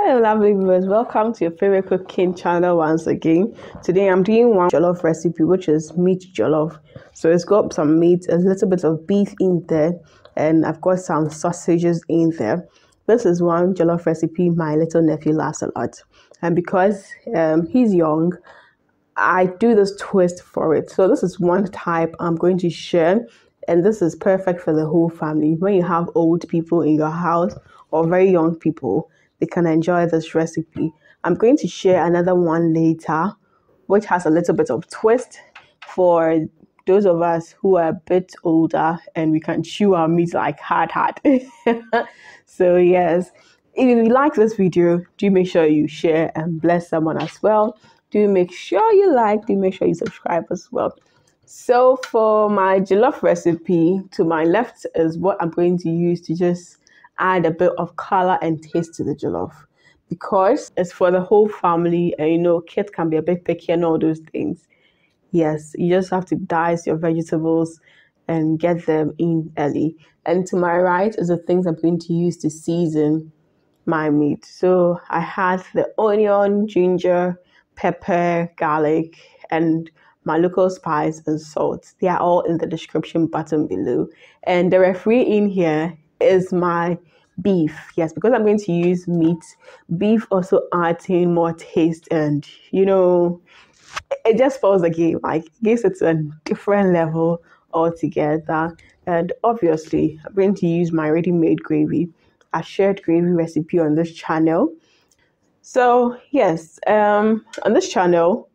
Hello, lovely viewers. Welcome to your favorite cooking channel once again. Today I'm doing one jollof recipe, which is meat jollof. So it's got some meat, a little bit of beef in there, and I've got some sausages in there. This is one jollof recipe my little nephew loves a lot. And because he's young, I do this twist for it. So this is one type I'm going to share, and this is perfect for the whole family. When you have old people in your house or very young people, they can enjoy this recipe. I'm going to share another one later, which has a little bit of twist for those of us who are a bit older and we can chew our meat like hard. So yes, if you like this video, do make sure you share and bless someone as well. Do make sure you like, do make sure you subscribe as well. So for my jollof recipe, to my left is what I'm going to use to just add a bit of color and taste to the jollof, because it's for the whole family, and you know kids can be a bit picky and all those things. Yes, you just have to dice your vegetables and get them in early. And to my right is the things I'm going to use to season my meat. So I had the onion, ginger, pepper, garlic, and my local spice and salt. They are all in the description button below. And the referee in here is my beef. Yes, because I'm going to use meat. Beef also adds in more taste, and you know, it just spoils the game. Like, gives it to a different level altogether. And obviously, I'm going to use my ready-made gravy. I shared gravy recipe on this channel. So yes, on this channel,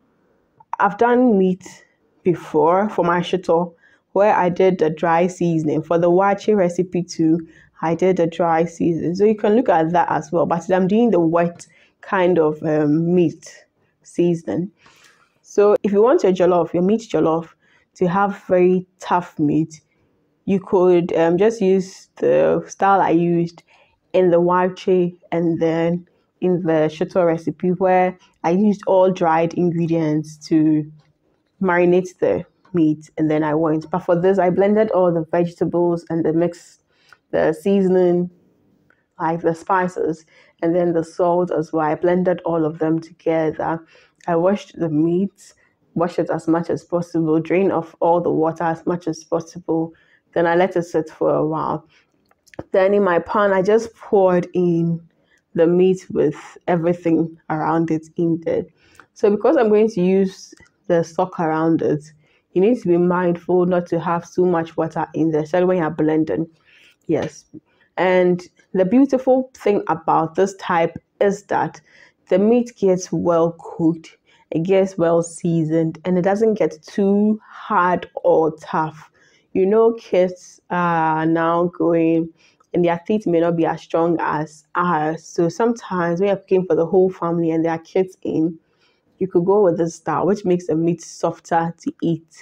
I've done meat before for my shito, where I did the dry seasoning. For the wache recipe too, I did the dry seasoning. So you can look at that as well. But I'm doing the wet kind of meat seasoning. So if you want your meat jollof, to have very tough meat, you could just use the style I used in the wache and then in the shito recipe, where I used all dried ingredients to marinate the meat, and then I went. But for this, I blended all the vegetables and the seasoning, like the spices, and then the salt as well. I blended all of them together. I washed the meat, wash it as much as possible, drain off all the water as much as possible. Then I let it sit for a while. Then in my pan, I just poured in the meat with everything around it in there. So because I'm going to use the stock around it, you need to be mindful not to have too much water in there, especially when you're blending. Yes. And the beautiful thing about this type is that the meat gets well cooked, it gets well seasoned, and it doesn't get too hard or tough. You know, kids are now growing and their teeth may not be as strong as ours. So sometimes when you're cooking for the whole family and there are kids in, you could go with this style, which makes the meat softer to eat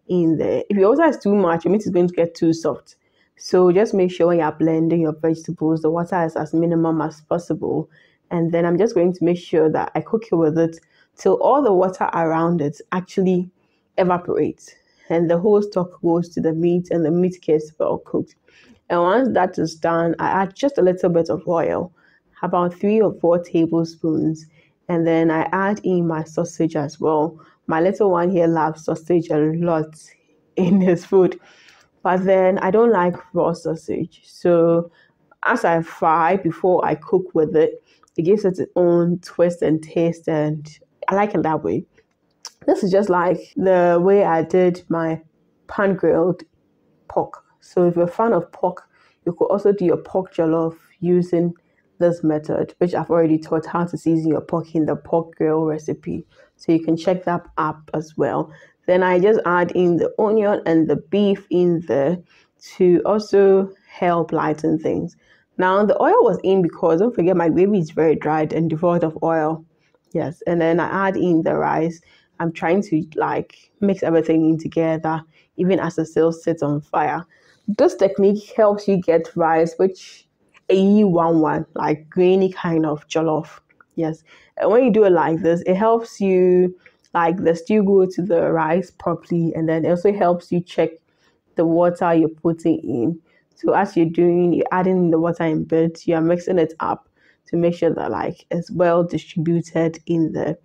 in there. If your water is too much, your meat is going to get too soft. So just make sure when you're blending your vegetables, the water is as minimum as possible. And then I'm just going to make sure that I cook it with it till all the water around it actually evaporates and the whole stock goes to the meat and the meat gets well cooked. And once that is done, I add just a little bit of oil, about 3 or 4 tablespoons. And then I add in my sausage as well. My little one here loves sausage a lot in his food. But then I don't like raw sausage. So as I fry before I cook with it, it gives it its own twist and taste. And I like it that way. This is just like the way I did my pan-grilled pork. So if you're a fan of pork, you could also do your pork jollof using this method, which I've already taught how to season your pork in the pork grill recipe. So you can check that up as well. Then I just add in the onion and the beef in there to also help lighten things. Now the oil was in because don't forget my gravy is very dried and devoid of oil. Yes, and then I add in the rice. I'm trying to like mix everything in together, even as the still sits on fire. This technique helps you get rice, which a one like grainy kind of jollof. Yes, and when you do it like this, it helps you like the stew go to the rice properly, and then it also helps you check the water you're putting in. So as you're adding the water in bits, you're mixing it up to make sure that like it's well distributed in there.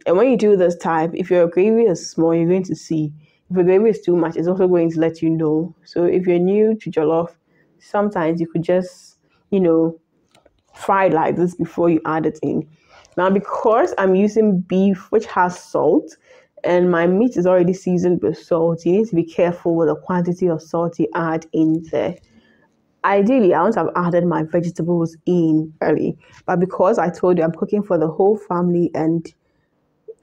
And when you do this type, if your gravy is small, you're going to see. If your gravy is too much, it's also going to let you know. So if you're new to jollof, sometimes you could just, fry like this before you add it in. Now, because I'm using beef, which has salt, and my meat is already seasoned with salt, you need to be careful with the quantity of salt you add in there. Ideally, I want to have added my vegetables in early, but because I told you I'm cooking for the whole family and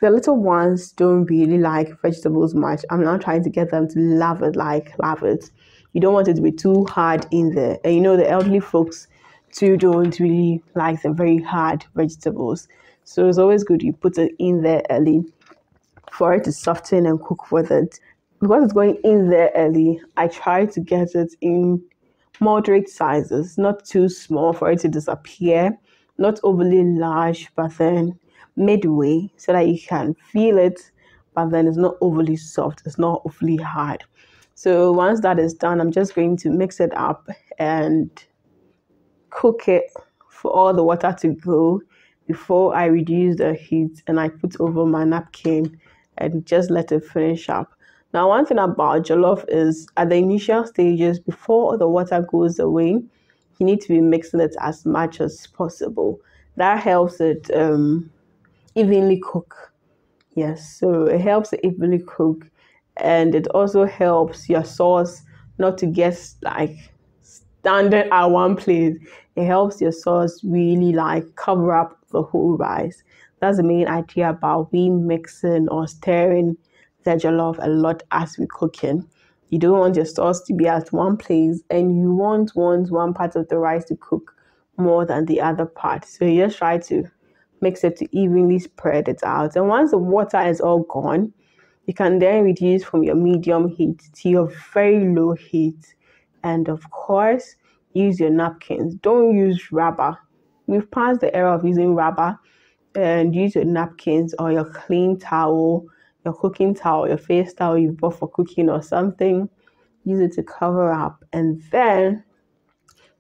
the little ones don't really like vegetables much, I'm now trying to get them to love it. You don't want it to be too hard in there. And the elderly folks too don't really like the very hard vegetables. So it's always good you put it in there early for it to soften and cook with it. Because it's going in there early, I try to get it in moderate sizes, not too small for it to disappear, not overly large, but then midway so that you can feel it, but then it's not overly soft, it's not overly hard. So once that is done, I'm just going to mix it up and cook it for all the water to go before I reduce the heat and I put over my napkin and just let it finish up. Now, one thing about jollof is at the initial stages, before the water goes away, you need to be mixing it as much as possible. That helps it evenly cook. Yes, so it helps it evenly cook, and it also helps your sauce not to get like standing at one place. It helps your sauce really like cover up the whole rice. That's the main idea about we mixing or stirring the jollof a lot as we cooking. You don't want your sauce to be at one place, and you want one part of the rice to cook more than the other part. So you just try to mix it to evenly spread it out. And once the water is all gone, you can then reduce from your medium heat to your very low heat. And of course, use your napkins. Don't use rubber. We've passed the era of using rubber, and use your napkins or your clean towel, your cooking towel, your face towel you bought for cooking or something. Use it to cover up and then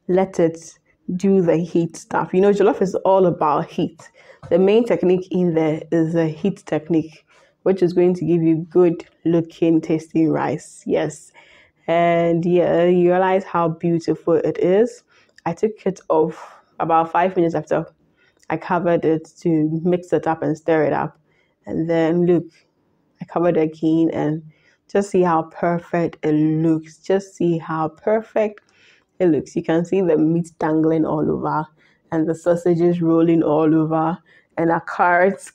let it do the heat stuff. Jollof is all about heat. The main technique in there is the heat technique, which is going to give you good looking, tasty rice. Yes. And yeah, you realize how beautiful it is. I took it off about 5 minutes after I covered it to mix it up and stir it up. And then look, I covered it again and just see how perfect it looks. Just see how perfect it looks. You can see the meat dangling all over and the sausages rolling all over and our carrots,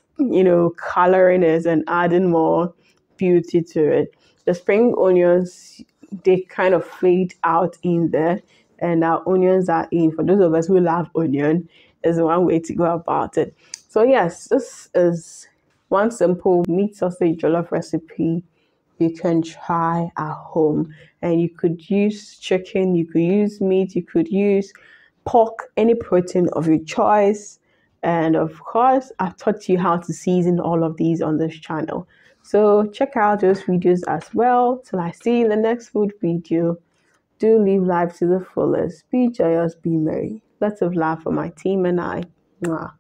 coloring it and adding more beauty to it. The spring onions, they kind of fade out in there and our onions are in. For those of us who love onion, is one way to go about it. So yes, this is one simple meat sausage jollof recipe you can try at home. And you could use chicken, you could use meat, you could use pork, any protein of your choice. And of course, I've taught you how to season all of these on this channel. So check out those videos as well. Till I see you in the next food video. Do live life to the fullest. Be joyous, be merry. Lots of love for my team and I. Mwah.